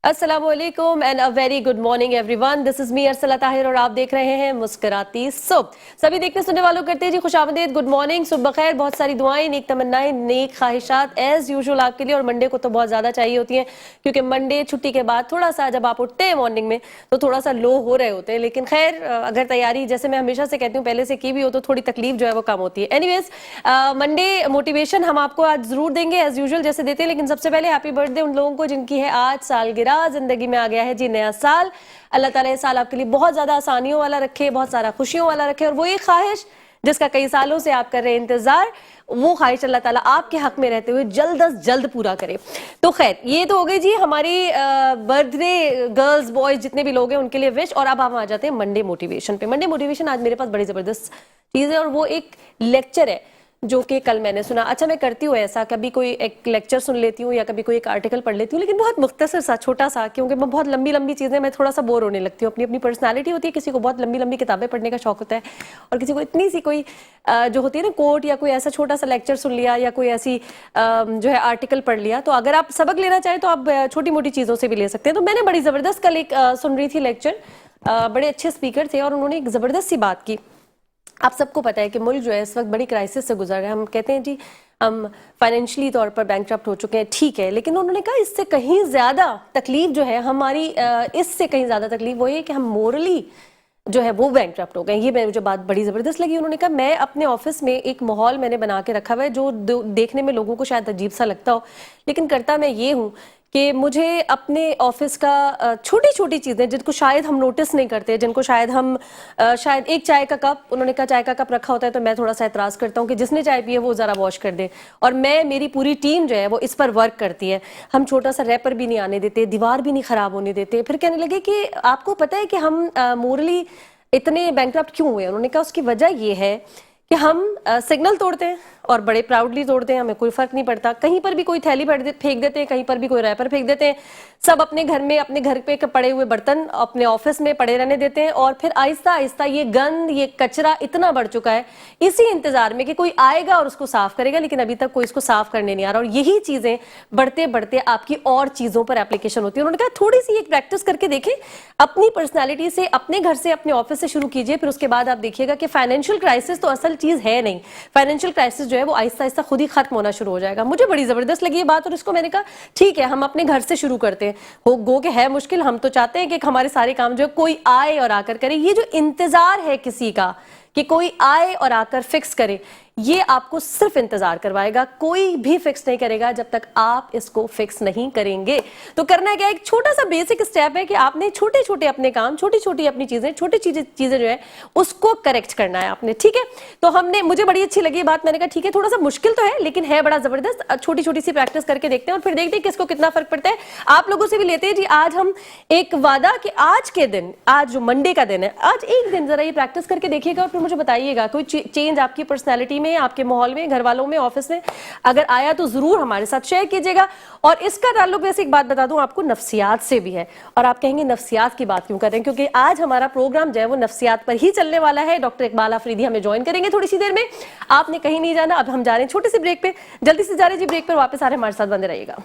السلام علیکم and a very good morning everyone. This is me Arsala Tahir اور آپ دیکھ رہے ہیں مسکراتی صبح. سبھی دیکھنے سننے والوں کرتے ہیں جی خوش آمدید, گڈ مارننگ, صبح بخیر. بہت ساری دعائیں, نیک تمنائیں, نیک خواہشات ایز یوزول آپ کے لیے. اور منڈے کو تو بہت زیادہ چاہیے ہوتی ہیں کیونکہ منڈے چھٹی کے بعد تھوڑا سا جب آپ اٹھتے ہیں مارننگ میں تو تھوڑا سا لو ہو رہے ہوتے ہیں, لیکن خیر اگر تیاری جیسے میں ہمیشہ سے کہتی ہوں پہلے سے کی بھی ہو تو تھوڑی تکلیف جو ہے وہ کم ہوتی ہے. اینی ویز منڈے موٹیویشن ہم آپ کو آج ضرور دیں گے ایز یوزول جیسے دیتے ہیں, لیکن سب سے پہلے ہیپی برتھ ڈے ان لوگوں کو جن کی ہے آج سالگرہ. زندگی میں آ گیا ہے جی نیا سال. اللہ تعالیٰ یہ سال آپ کے لیے بہت زیادہ آسانیوں والا رکھے, بہت سارا خوشیوں والا رکھے, اور وہ ایک خواہش جس کا کئی سالوں سے آپ کر رہے ہیں انتظار, وہ خواہش اللہ تعالیٰ آپ کے حق میں رہتے ہوئے جلد از جلد پورا کرے. تو خیر یہ تو ہو گئی جی ہماری برتھ ڈے گرلز بوائز جتنے بھی لوگ ہیں ان کے لیے وش. اور اب ہم آ جاتے ہیں منڈے موٹیویشن پہ. منڈے موٹیویشن آج میرے پاس بڑی زبردست چیز ہے اور وہ ایک لیکچر ہے جو کہ کل میں نے سنا. اچھا میں کرتی ہوں ایسا, کبھی کوئی ایک لیکچر سن لیتی ہوں یا کبھی کوئی ایک آرٹیکل پڑھ لیتی ہوں, لیکن بہت مختصر سا چھوٹا سا, کیونکہ میں بہت لمبی لمبی چیزیں میں تھوڑا سا بور ہونے لگتی ہوں. اپنی اپنی پرسنالٹی ہوتی ہے, کسی کو بہت لمبی لمبی کتابیں پڑھنے کا شوق ہوتا ہے اور کسی کو اتنی سی کوئی جو ہوتی ہے نا کوٹ یا کوئی ایسا چھوٹا سا لیکچر سن لیا یا کوئی ایسی جو ہے آرٹیکل پڑھ لیا. تو اگر آپ سبق لینا چاہیں تو آپ چھوٹی موٹی چیزوں سے بھی لے سکتے ہیں. تو میں نے بڑی زبردست کل ایک سن رہی تھی لیکچر, بڑے اچھے اسپیکر تھے اور انہوں نے ایک زبردست سی بات کی. آپ سب کو پتہ ہے کہ ملک جو ہے اس وقت بڑی کرائسس سے گزر رہا ہے. ہم کہتے ہیں جی ہم فائنینشلی طور پر بینکرپٹ ہو چکے ہیں, ٹھیک ہے, لیکن انہوں نے کہا اس سے کہیں زیادہ تکلیف جو ہے ہماری, اس سے کہیں زیادہ تکلیف وہ یہ کہ ہم مورلی جو ہے وہ بینکرپٹ ہو گئے. یہ مجھے بات بڑی زبردست لگی. انہوں نے کہا میں اپنے آفس میں ایک ماحول میں نے بنا کے رکھا ہوا ہے جو دیکھنے میں لوگوں کو شاید عجیب سا لگتا ہو, لیکن کرتا میں یہ ہوں کہ مجھے اپنے آفس کا چھوٹی چھوٹی چیزیں جن کو شاید ہم نوٹس نہیں کرتے, جن کو شاید ہم شاید ایک چائے کا کپ, انہوں نے کہا چائے کا کپ رکھا ہوتا ہے تو میں تھوڑا سا اعتراض کرتا ہوں کہ جس نے چائے پی ہے وہ ذرا واش کر دے, اور میری پوری ٹیم جو ہے وہ اس پر ورک کرتی ہے. ہم چھوٹا سا ریپر بھی نہیں آنے دیتے, دیوار بھی نہیں خراب ہونے دیتے. پھر کہنے لگے کہ آپ کو پتہ ہے کہ ہم مورلی اتنے بینکرپٹ کیوں ہوئے. انہوں نے کہا اس کی وجہ یہ ہے کہ ہم سگنل توڑتے ہیں اور بڑے پراؤڈلی توڑتے ہیں, ہمیں کوئی فرق نہیں پڑتا. کہیں پر بھی کوئی تھیلی پھینک دیتے ہیں, کہیں پر بھی کوئی ریپر پھینک دیتے ہیں, سب اپنے گھر میں اپنے گھر پہ پڑے ہوئے برتن اپنے آفس میں پڑے رہنے دیتے ہیں, اور پھر آہستہ آہستہ یہ گند یہ کچرا اتنا بڑھ چکا ہے اسی انتظار میں کہ کوئی آئے گا اور اس کو صاف کرے گا, لیکن ابھی تک کوئی اس کو صاف کرنے نہیں آ رہا. اور یہی چیزیں بڑھتے بڑھتے آپ کی اور چیزوں پر اپلیکیشن ہوتی ہے. انہوں نے کہا تھوڑی سی ایک پریکٹس کر کے دیکھیں, اپنی پرسنالٹی سے, اپنے گھر سے, اپنے آفس سے شروع کیجئے, پھر اس کے بعد آپ دیکھیے گا کہ فائنینشیل کرائسس تو اصل چیز ہے نہیں. فائنینشیل کرائسس جو ہے وہ آہستہ آہستہ خود ہی ختم ہونا شروع ہو جائے گا. مجھے بڑی زبردست لگی یہ بات, اور اس کو میں نے کہا ٹھیک ہے ہم اپنے گھر سے شروع کرتے ہیں. گو کہ ہے مشکل, ہم تو چاہتے ہیں کہ ہمارے سارے کام جو ہے کوئی آئے اور آ کر کرے. یہ جو انتظار ہے کسی کا کہ کوئی آئے اور آ کر فکس کرے, یہ آپ کو صرف انتظار کروائے گا, کوئی بھی فکس نہیں کرے گا جب تک آپ اس کو فکس نہیں کریں گے. تو کرنا کیا, ایک چھوٹا سا بیسک اسٹیپ ہے کہ آپ نے چھوٹے چھوٹے اپنے کام, چھوٹی چھوٹی اپنی چیزیں, چھوٹی چیزیں جو ہے اس کو کریکٹ کرنا ہے آپ نے, ٹھیک ہے. تو ہم نے, مجھے بڑی اچھی لگی یہ بات, میں نے کہا ٹھیک ہے تھوڑا سا مشکل تو ہے لیکن ہے بڑا زبردست. چھوٹی چھوٹی سی پریکٹس کر کے دیکھتے ہیں اور پھر دیکھتے ہیں کہ اس کو کتنا فرق پڑتا ہے. آپ لوگوں سے بھی لیتے ہیں جی آج ہم ایک وعدہ کہ آج کے دن, آج جو منڈے کا دن ہے, آج ایک دن ذرا یہ پریکٹس کر کے دیکھیے گا اور پھر مجھے بتائیے گا کوئی چینج آپ کی پرسنالٹی میں, آپ کے ماحول میں, گھر والوں میں, آفس میں اگر آیا تو ضرور ہمارے ساتھ شیئر کیجیے گا. اور اس کا تعلق ویسے ایک بات بتا دوں آپ کو نفسیات سے بھی ہے, اور آپ کہیں گے نفسیات کی بات کیوں کر رہے ہیں, کیونکہ آج ہمارا پروگرام جو ہے وہ نفسیات پر ہی چلنے والا ہے. ڈاکٹر اقبال آفریدی ہمیں جوائن کریں گے تھوڑی سی دیر میں. آپ نے کہیں نہیں جانا, اب ہم جا رہے ہیں چھوٹے سے بریک پہ, جلدی سے جا رہے ہیں جی بریک پر, واپس آ رہے ہیں, ہمارے ساتھ بندے رہیے گا.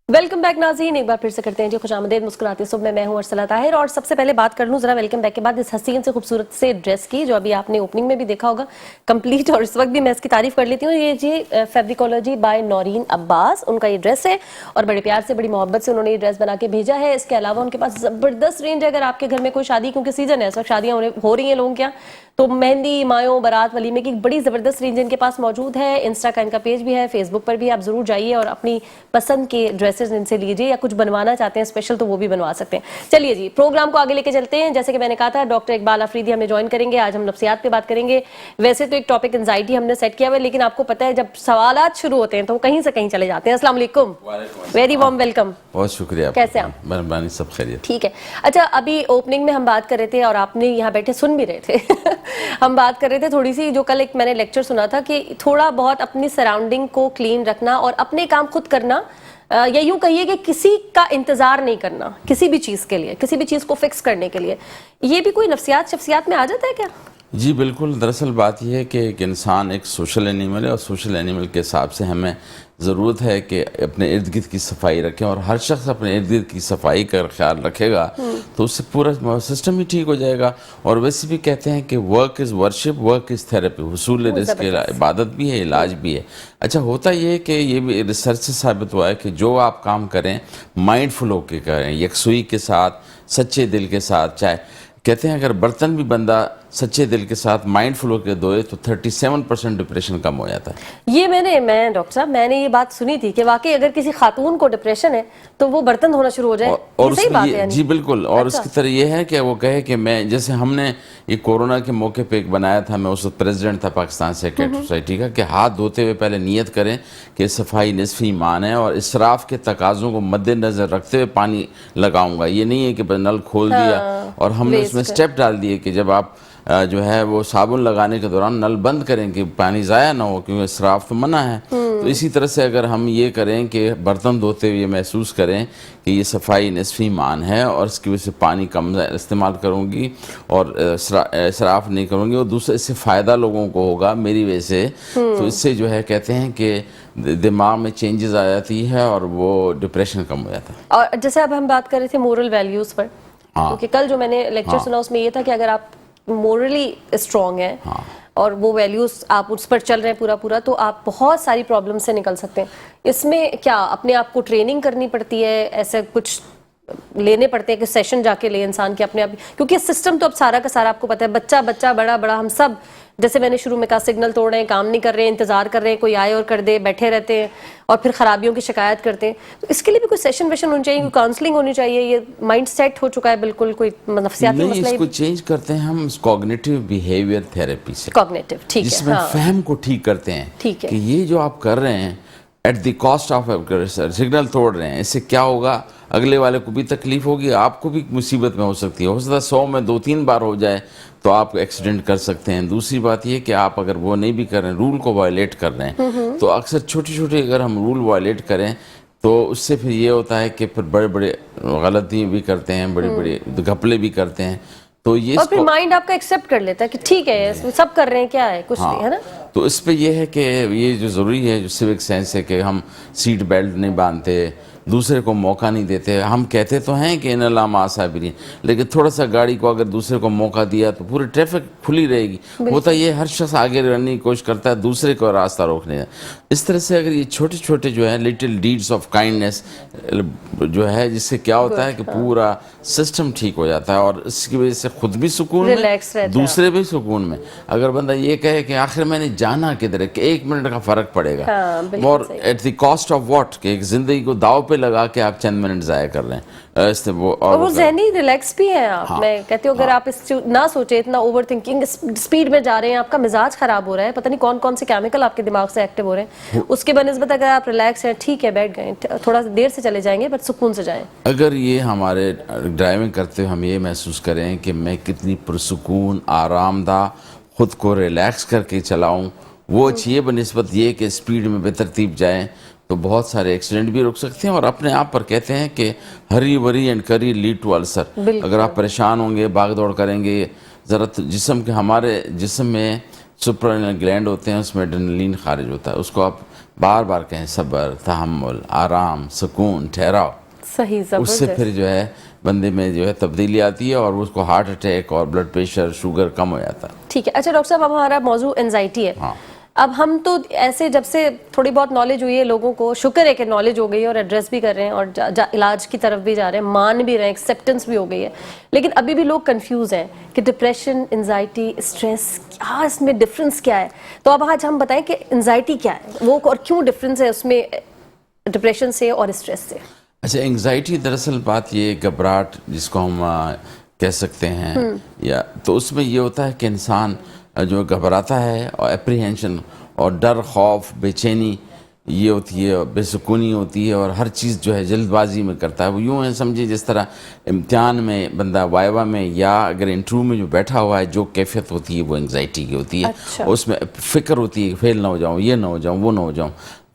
ویلکم بیک ناظرین, ایک بار پھر سے کرتے ہیں جی خوش آمدید مسکراتے صبح میں ہوں ارسلہ طاہر. اور سب سے پہلے بات کر لوں ذرا ویلکم بیک کے بعد اس حسین سے خوبصورت سے ڈریس کی, جو ابھی آپ نے اوپننگ میں بھی دیکھا ہوگا کمپلیٹ, اور اس وقت بھی میں اس کی تعریف کر لیتی ہوں. یہ جی فیبریکولوجی بائی نورین عباس, ان کا یہ ڈریس ہے اور بڑے پیار سے بڑی محبت سے انہوں نے یہ ڈریس بنا کے بھیجا ہے. اس کے علاوہ ان کے پاس زبردست رینج ہے. اگر آپ کے گھر میں کوئی شادی, کیونکہ سیزن ہے اس وقت شادیاں ہو رہی ہیں لوگوں کے یہاں, تو مہندی, مایوں, بارات, ولیمے کی بڑی زبردست رینج ان کے پاس موجود ہے. انسٹا کا ان کا پیج بھی ہے, فیس بک پر بھی, آپ ضرور جائیے اور اپنی پسند کے ڈریسز ان سے لیجیے, یا کچھ بنوانا چاہتے ہیں اسپیشل تو وہ بھی بنوا سکتے ہیں. چلیے جی پروگرام کو آگے لے کے چلتے ہیں. جیسے کہ میں نے کہا تھا ڈاکٹر اقبال آفریدی ہمیں جوائن کریں گے. آج ہم نفسیات پہ بات کریں گے. ویسے تو ایک ٹاپک انزائٹی ہم نے سیٹ کیا ہوا ہے, لیکن آپ کو پتہ ہے جب سوالات شروع ہوتے ہیں تو وہ کہیں سے کہیں چلے جاتے ہیں. السلام علیکم, ویری وارم ویلکم. بہت شکریہ. کیسے آپ؟ مہربانی, سب خیریت. ٹھیک ہے. اچھا ابھی اوپننگ میں ہم بات کر رہے تھے اور آپ نے یہاں بیٹھے سن بھی رہے تھے ہم بات کر رہے تھے تھوڑی سی, جو کل ایک میں نے لیکچر سنا تھا کہ تھوڑا بہت اپنی سراؤنڈنگ کو کلین رکھنا اور اپنے کام خود کرنا, یا یوں کہیے کہ کسی کا انتظار نہیں کرنا کسی بھی چیز کے لیے, کسی بھی چیز کو فکس کرنے کے لیے. یہ بھی کوئی نفسیات شفسیات میں آ جاتا ہے کیا؟ جی بالکل، دراصل بات یہ ہے کہ ایک انسان ایک سوشل اینیمل ہے، اور سوشل اینیمل کے حساب سے ہمیں ضرورت ہے کہ اپنے ارد گرد کی صفائی رکھیں، اور ہر شخص اپنے ارد گرد کی صفائی کا خیال رکھے گا تو اس سے پورا سسٹم ہی ٹھیک ہو جائے گا. اور ویسے بھی کہتے ہیں کہ work is worship, work is therapy, حصول رزق عبادت بھی ہے، علاج بھی ہے. اچھا، ہوتا یہ ہے کہ یہ بھی ریسرچ سے ثابت ہوا ہے کہ جو آپ کام کریں مائنڈ فل ہو کے کریں، یکسوئی کے ساتھ، سچے دل کے ساتھ. چاہے کہتے ہیں اگر برتن بھی بندہ سچے دل کے ساتھ مائنڈ فل ہو کے دھوئے تو 37% ڈپریشن کم ہو جاتا ہے. یہ ڈاکٹر صاحب میں نے یہ بات سنی تھی کہ واقعی اگر کسی خاتون کو ڈپریشن ہے تو وہ برتن دھونا شروع ہو جائے. اور یہ صحیح بات ہے؟ جی بالکل. اور اس کی طرح یہ ہے کہ وہ کہے کہ میں، جیسے ہم نے یہ کورونا کے موقع پہ ایک بنایا تھا، میں اس وقت پریزیڈنٹ تھا پاکستان سیکریٹری سوسائٹی کا، کہ ہاتھ دھوتے ہوئے پہلے نیت کریں کہ صفائی نصف ایمان ہے، اور اسراف کے تقاضوں کو مد نظر رکھتے ہوئے پانی لگاؤں گا. یہ نہیں ہے کہ نل کھول دیا. اور ہم نے اس میں سٹیپ ڈال دیے کہ جب آپ جو ہے وہ صابن لگانے کے دوران نل بند کریں کہ پانی ضائع نہ ہو، کیونکہ اسراف تو منع ہے. تو اسی طرح سے اگر ہم یہ کریں کہ برتن دھوتے ہوئے محسوس کریں کہ یہ صفائی نصف ایمان ہے، اور اس کی وجہ سے پانی کم استعمال کروں گی اور اسراف نہیں کروں گی، اور دوسرے اس سے فائدہ لوگوں کو ہوگا میری وجہ سے، تو اس سے جو ہے کہتے ہیں کہ دماغ میں چینجز آ جاتی ہے اور وہ ڈپریشن کم ہو جاتا ہے. اور جیسے اب ہم بات کر رہے تھے مورل ویلیوز پر، کیونکہ کل جو میں نے لیکچر سنا اس میں یہ تھا کہ اگر آپ مورلی اسٹرانگ ہیں اور وہ ویلیوز آپ اس پر چل رہے ہیں پورا تو آپ بہت ساری پرابلم سے نکل سکتے ہیں. اس میں کیا اپنے آپ کو ٹریننگ کرنی پڑتی ہے، ایسے کچھ لینے پڑتے ہیں کہ سیشن جا کے لے انسان کے اپنے آپ، کیونکہ سسٹم تو اب سارا کا سارا آپ کو پتہ ہے، بچہ بڑا ہم سب، جیسے میں نے شروع میں کہا، سگنل توڑ رہے ہیں، کام نہیں کر رہے ہیں، انتظار کر رہے ہیں کوئی آئے اور کر دے، بیٹھے رہتے ہیں اور پھر خرابیوں کی شکایت کرتے ہیں. تو اس کے لیے بھی کوئی سیشن ویشن ہونی چاہیے، کوئی کاؤنسلنگ ہونی چاہیے. یہ مائنڈ سیٹ ہو چکا ہے بالکل، کوئی نفسیاتی مسئلہ. نہیں، اس کو چینج کرتے ہیں ہم کوگنیٹو بیہیویئر تھراپی سے، کوگنیٹو، ٹھیک ہے، جس میں فہم کو ٹھیک کرتے ہیں کہ یہ جو آپ کر رہے ہیں at the cost of signal توڑ رہے ہیں، اس سے کیا ہوگا، اگلے والے کو بھی تکلیف ہوگی، آپ کو بھی مصیبت میں ہو سکتی ہے. ہو سکتا ہے 100 میں 2-3 بار ہو جائے تو آپ ایکسیڈنٹ کر سکتے ہیں. دوسری بات یہ کہ آپ اگر وہ نہیں بھی کر رہے ہیں، رول کو وائلیٹ کر رہے ہیں، تو اکثر چھوٹی اگر ہم رول وائلیٹ کریں تو اس سے پھر یہ ہوتا ہے کہ پھر بڑے غلطی بھی کرتے ہیں، بڑے گھپلے بھی کرتے ہیں. تو یہ اور پھر مائنڈ آپ کا ایکسیپٹ کر لیتا ہے کہ ٹھیک ہے سب کر رہے ہیں، کیا ہے، کچھ نہیں ہے نا. تو اس پہ یہ ہے کہ یہ جو ضروری ہے، جو سیوک سینس ہے، کہ ہم سیٹ بیلٹ نہیں باندھتے، دوسرے کو موقع نہیں دیتے. ہم کہتے تو ہیں کہ ان اللہ مع الصابرین، لیکن تھوڑا سا گاڑی کو اگر دوسرے کو موقع دیا تو پوری ٹریفک کھلی رہے گی. ہوتا یہ ہر شخص آگے رہنے کی کوشش کرتا ہے دوسرے کو راستہ روکنے کا. اس طرح سے اگر یہ چھوٹے جو ہیں لٹل ڈیڈز آف کائنڈنس جو ہے، جس سے کیا ہوتا ہے کہ پورا سسٹم ٹھیک ہو جاتا ہے، اور اس کی وجہ سے خود بھی سکون میں، دوسرے بھی سکون میں. اگر بندہ یہ کہے کہ آخر میں نے جانا کدھر ہے، کہ 1 منٹ کا فرق پڑے گا، اور at the cost of what, کہ ایک زندگی کو داؤ پہ لگا کے آپ چند منٹ ضائع کر رہے ہیں. اور وہ ذہنی ریلیکس بھی ہیں آپ. میں کہتی ہوں اگر آپ اس نہ سوچیں، اتنا اوور تھنکنگ سپیڈ میں جا رہے ہیں، آپ کا مزاج خراب ہو رہا ہے، پتہ نہیں کون سے کیمیکل آپ کے دماغ سے ایکٹیو ہو رہے ہیں، اس کے بنسبت اگر آپ ریلیکس ہیں، ٹھیک ہے، بیٹھ گئے، تھوڑا دیر سے چلے جائیں گے بٹ سکون سے جائیں. اگر یہ ہمارے ڈرائیونگ کرتے ہوئے ہم یہ محسوس کریں کہ میں کتنی پرسکون، آرام دہ، خود کو ریلیکس کر کے چلاؤں، وہ اچھی بنسبت یہ کہ اسپیڈ میں بے ترتیب جائیں، تو بہت سارے ایکسیڈنٹ بھی رک سکتے ہیں. اور اپنے آپ پر کہتے ہیں کہ ہری وری اینڈ کری لیڈ ٹو السر. اگر آپ پریشان ہوں گے، بھاگ دوڑ کریں گے، ذرا جسم کے، ہمارے جسم میں سپرانل گلینڈ ہوتے ہیں، اس میں ایڈرینلین خارج ہوتا ہے، اس کو آپ بار بار کہیں صبر، تحمل، آرام، سکون، ٹھہراؤ. صحیح، اس سے پھر جو ہے بندے میں جو ہے تبدیلی آتی ہے، اور اس کو ہارٹ اٹیک اور بلڈ پریشر، شوگر کم ہو جاتا ہے. ٹھیک ہے. اچھا ڈاکٹر صاحب، اب ہمارا موضوع انزائٹی ہے. اب ہم تو ایسے جب سے تھوڑی بہت نالج ہوئی ہے لوگوں کو، شکر ہے کہ نالج ہو گئی ہے، اور ایڈریس بھی کر رہے ہیں اور علاج کی طرف بھی جا رہے ہیں، مان بھی رہے ہیں، ایکسیپٹنس بھی ہو گئی ہے. لیکن ابھی بھی لوگ کنفیوز ہیں کہ ڈپریشن، انزائٹی، اسٹریس، کیا اس میں ڈفرینس کیا ہے. تو اب آج ہم بتائیں کہ انزائٹی کیا ہے، وہ اور کیوں ڈفرینس ہے اس میں ڈپریشن سے اور اسٹریس سے. اچھا، انگزائٹی دراصل بات یہ گھبراہٹ جس کو ہم کہہ سکتے ہیں، یا تو اس میں یہ ہوتا ہے کہ انسان جو گھبراتا ہے، اور اپریہینشن اور ڈر، خوف، بے چینی یہ ہوتی ہے، بے سکونی ہوتی ہے، اور ہر چیز جو ہے جلد بازی میں کرتا ہے. وہ یوں ہے سمجھے جس طرح امتحان میں بندہ وائوا میں یا اگر انٹرویو میں جو بیٹھا ہوا ہے، جو کیفیت ہوتی ہے وہ انگزائٹی کی ہوتی ہے. اس میں فکر ہوتی ہے کہ فیل نہ ہو جاؤں، یہ نہ ہو جاؤں، وہ نہ ہو جاؤں.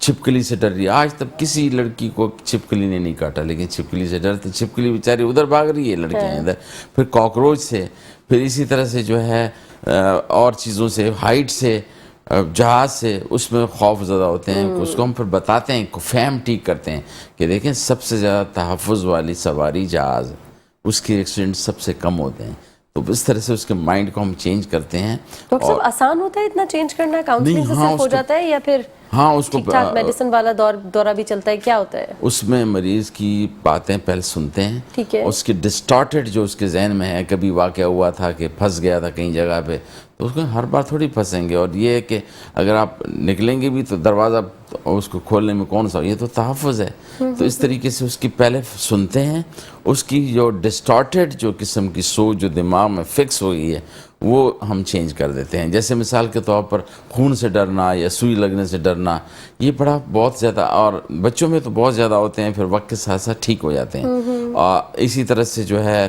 چھپکلی سے ڈر رہی ہے. آج تک کسی لڑکی کو چھپکلی نے نہیں کاٹا, لیکن چھپکلی سے ڈرتے. چھپکلی بیچاری ادھر بھاگ رہی ہے, لڑکیاں ادھر. پھر کاکروچ سے, پھر اسی طرح سے جو ہے اور چیزوں سے, ہائٹ سے, جہاز سے, اس میں خوف زدہ ہوتے ہیں. اس کو ہم پھر بتاتے ہیں, فہم ٹھیک کرتے ہیں کہ دیکھیں سب سے زیادہ تحفظ والی سواری جہاز, اس کے ایکسیڈنٹ سب سے کم ہوتے ہیں. تو اس طرح سے اس کے مائنڈ کو ہم چینج کرتے ہیں. ڈاکٹر صاحب آسان ہوتا ہے اتنا چینج کرنا, کاؤنسلنگ سے صرف ہو جاتا ہے یا پھر ہاں اس کو ٹھیک ٹھاک میڈیسن والا دورہ بھی چلتا ہے, کیا ہوتا ہے اس میں؟ مریض کی باتیں پہلے سنتے ہیں, ٹھیک ہے, اس کی ڈسٹارٹڈ جو اس کے ذہن میں ہے, کبھی واقعہ ہوا تھا کہ پھنس گیا تھا کہیں جگہ پہ, تو اس کو ہر بار تھوڑی پھنسیں گے. اور یہ ہے کہ اگر آپ نکلیں گے بھی تو دروازہ اس کو کھولنے میں کون سا, یہ تو تحفظ ہے. تو اس طریقے سے اس کی پہلے سنتے ہیں, اس کی جو ڈسٹارٹڈ جو قسم کی سوچ جو دماغ میں فکس ہو گئی ہے وہ ہم چینج کر دیتے ہیں. جیسے مثال کے طور پر خون سے ڈرنا یا سوئی لگنے سے ڈرنا, یہ بڑا بہت زیادہ, اور بچوں میں تو بہت زیادہ ہوتے ہیں, پھر وقت کے ساتھ ساتھ ٹھیک ہو جاتے ہیں. اور اسی طرح سے جو ہے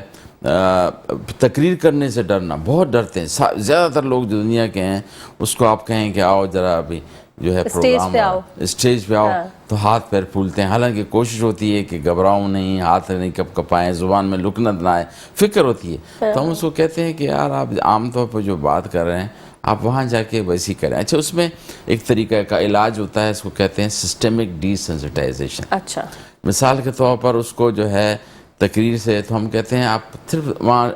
تقریر کرنے سے ڈرنا, بہت ڈرتے ہیں. زیادہ تر لوگ جو دنیا کے ہیں اس کو آپ کہیں کہ آؤ ذرا ابھی جو ہے پروگرام اسٹیج پہ آؤ, تو ہاتھ پیر پھولتے ہیں. حالانکہ کوشش ہوتی ہے کہ گھبراؤں نہیں, ہاتھ نہیں کپائیں, زبان میں لکنت نہ آئے, فکر ہوتی ہے. تو ہم اس کو کہتے ہیں کہ یار آپ عام طور پر جو بات کر رہے ہیں آپ وہاں جا کے ویسی کریں. اچھا, اس میں ایک طریقہ کا علاج ہوتا ہے, اس کو کہتے ہیں سسٹمک ڈی سینسٹائزیشن. اچھا, مثال کے طور پر اس کو جو ہے تقریر سے, تو ہم کہتے ہیں آپ صرف وہاں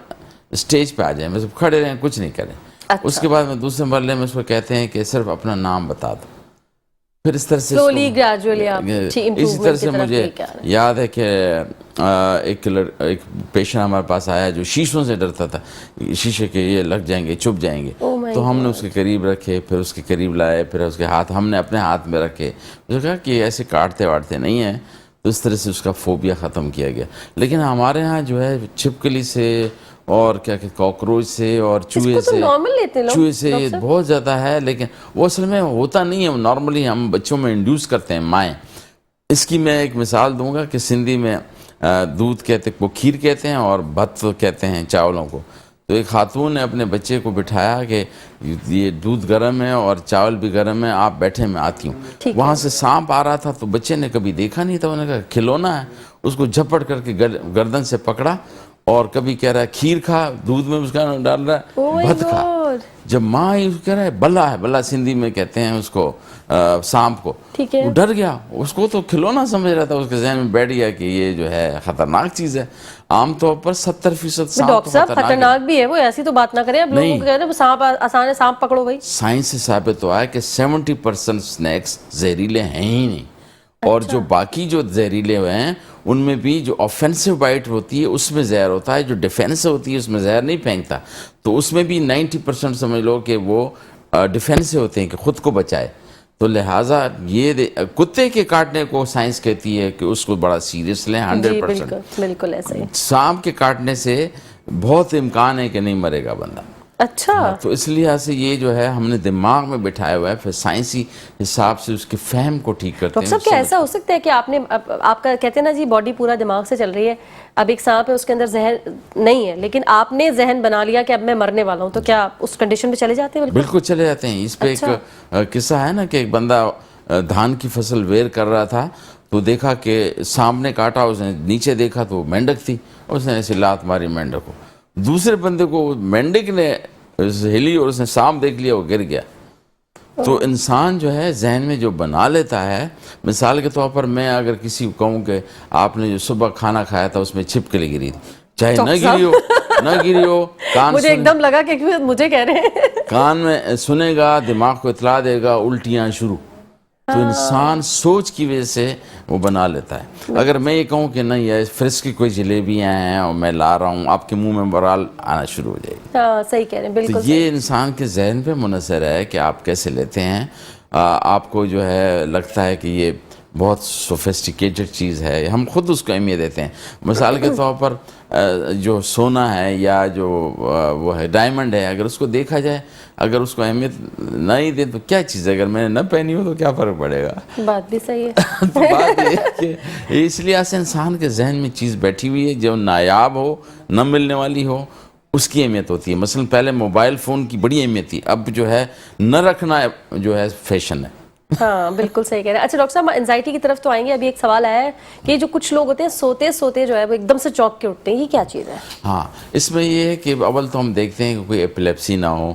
اسٹیج پہ آ جائیں, بس کھڑے رہیں, کچھ نہیں کریں. اس کے بعد میں دوسرے مرحلے میں اس کو کہتے ہیں کہ صرف اپنا نام بتا دو. پھر اس طرح سے اسی طرح سے مجھے یاد ہے کہ ایک پیشنٹ ہمارے پاس آیا جو شیشوں سے ڈرتا تھا, شیشے کے یہ لگ جائیں گے, چپ جائیں گے. تو ہم نے اس کے قریب رکھے, پھر اس کے قریب لائے, پھر اس کے ہاتھ ہم نے اپنے ہاتھ میں رکھے. اس نے کہا کہ ایسے کاٹتے واٹتے نہیں ہیں. تو اس طرح سے اس کا فوبیا ختم کیا گیا. لیکن ہمارے ہاں جو ہے چھپکلی سے اور کیا کہ کاکروچ سے اور چوہے سے بہت زیادہ ہے, لیکن وہ اصل میں ہوتا نہیں ہے. نارملی ہم بچوں میں انڈیوس کرتے ہیں مائیں. اس کی میں ایک مثال دوں گا کہ سندھی میں دودھ کہتے وہ کھیر کہتے ہیں اور بھت کہتے ہیں چاولوں کو. تو ایک خاتون نے اپنے بچے کو بٹھایا کہ یہ دودھ گرم ہے اور چاول بھی گرم ہے, آپ بیٹھے میں آتی ہوں. وہاں سے سانپ آ رہا تھا, تو بچے نے کبھی دیکھا نہیں تھا, انہوں نے کہا کھلونا ہے, اس کو جھپٹ کر کے گردن سے پکڑا, اور کبھی کہہ رہا ہے کھیر کھا, دودھ میں اس کا ڈال رہا ہے بھت کھا. جب ماں ہی کہہ رہا ہے بلا ہے, بلا سندھی میں کہتے ہیں اس کو سانپ کو, وہ ڈر گیا. اس کو تو کھلونا سمجھ رہا تھا, اس کے ذہن میں بیٹھ گیا کہ یہ جو ہے خطرناک چیز ہے. عام طور پر 70% سانپ خطرناک بھی ہے, وہ ایسی تو بات نہ کریں. اب لوگوں کو کہتے ہیں سانپ آسان ہے, سانپ پکڑو بھائی. سائنس سے ثابت ہوا ہے کہ 70% سنیکس زہریلے ہیں ہی نہیں, اور جو باقی جو زہریلے ہوئے ہیں ان میں بھی جو آفینسو بائٹ ہوتی ہے اس میں زہر ہوتا ہے, جو ڈیفینسو ہوتی ہے اس میں زہر نہیں پھینکتا. تو اس میں بھی 90% سمجھ لو کہ وہ ڈیفینسو ہوتے ہیں کہ خود کو بچائے. تو لہٰذا یہ کتے کے کاٹنے کو سائنس کہتی ہے کہ اس کو بڑا سیریس لیں 100%. بالکل ایسا ہی. سانپ کے کاٹنے سے بہت امکان ہے کہ نہیں مرے گا بندہ. اچھا, تو اس لحاظ سے یہ جو ہے ہم نے دماغ میں بٹھایا ہوا ہے, پھر سائنسی حساب سے اس کے فہم کو ٹھیک کرتے ہیں. ڈاکٹر صاحب کیا ایسا ہو سکتا ہے کہ آپ کا کہتے ہیں نا جی باڈی پورا دماغ سے چل رہی ہے, اب ایک سانپ ہے اس کے اندر زہر نہیں ہے, لیکن آپ نے ذہن بنا لیا کہ اب میں مرنے والا ہوں, تو کیا اس کنڈیشن پہ چلے جاتے ہیں؟ بالکل چلے جاتے ہیں. اس پہ ایک قصہ ہے نا کہ ایک بندہ دھان کی فصل ویر کر رہا تھا, تو دیکھا کہ سانپ نے کاٹا, اس نے نیچے دیکھا تو مینڈک تھی, اس نے ایسے لات ماری مینڈک کو. دوسرے بندے کو مینڈک نے ہلی اور اس نے سانپ دیکھ لیا, وہ گر گیا. تو انسان جو ہے ذہن میں جو بنا لیتا ہے, مثال کے طور پر میں اگر کسی کو کہوں کہ آپ نے جو صبح کھانا کھایا تھا اس میں چھپکلی گری تھی, چاہے نہ گری ہو کان مجھے ایک دم لگا کہ مجھے کہہ رہے ہیں, کان میں سنے گا, دماغ کو اطلاع دے گا, الٹیاں شروع. تو انسان سوچ کی وجہ سے وہ بنا لیتا ہے. اگر میں یہ کہوں کہ نہیں ہے فرش کی کوئی جلیبیاں ہیں اور میں لا رہا ہوں, آپ کے منہ میں برال آنا شروع ہو جائے گی. ہاں صحیح کہہ رہے ہیں, بالکل. تو یہ انسان کے ذہن پہ منحصر ہے کہ آپ کیسے لیتے ہیں. آپ کو جو ہے لگتا ہے کہ یہ بہت سوفسٹیکیٹڈ چیز ہے, ہم خود اس کو اہمیت دیتے ہیں. مثال کے طور پر جو سونا ہے یا جو وہ ہے ڈائمنڈ ہے, اگر اس کو دیکھا جائے, اگر اس کو اہمیت نہیں دیں تو کیا چیز ہے, اگر میں نے نہ پہنی ہو تو کیا فرق پڑے گا. بات بھی صحیح ہے. تو بات یہ ہے کہ اس لیے ایسے انسان کے ذہن میں چیز بیٹھی ہوئی ہے جو نایاب ہو, نہ ملنے والی ہو, اس کی اہمیت ہوتی ہے. مثلا پہلے موبائل فون کی بڑی اہمیت تھی, اب جو ہے نہ رکھنا جو ہے فیشن ہے. ہاں بالکل صحیح کہہ رہے ہیں. اچھا ڈاکٹر صاحب انزائٹی کی طرف تو آئیں گے. ابھی ایک سوال آیا ہے کہ جو کچھ لوگ ہوتے ہیں سوتے سوتے جو ہے وہ ایک دم سے چونک کے اٹھتے ہیں, یہ کیا چیز ہے؟ ہاں اس میں یہ ہے کہ اول تو ہم دیکھتے ہیں کہ کوئی ایپیلیپسی نہ ہو,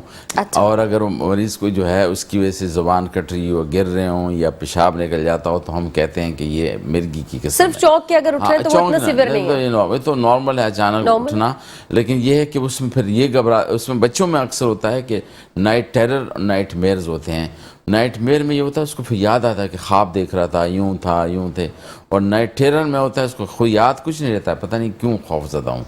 اور اگر مریض کو جو ہے اس کی وجہ سے زبان کٹ رہی ہو, گر رہے ہوں یا پیشاب نکل جاتا ہو, تو ہم کہتے ہیں کہ یہ مرگی کی قسم ہے. صرف چونک کے اگر اٹھ رہے ہیں تو وہ اتنا سیویئر نہیں ہے, یہ تو نارمل ہے اچانک اٹھنا. لیکن یہ ہے کہ اس میں پھر یہ اس میں بچوں میں اکثر ہوتا ہے کہ نائٹ ٹیرر, نائٹ میئرز ہوتے ہیں. نائٹ میئر میں یہ ہوتا ہے اس کو پھر یاد آتا ہے کہ خواب دیکھ رہا تھا, یوں تھا, یوں تھے. اور نائٹ ٹیرر میں ہوتا ہے اس کو خود یاد کچھ نہیں رہتا ہے, پتہ نہیں کیوں خوف زدہ ہوں.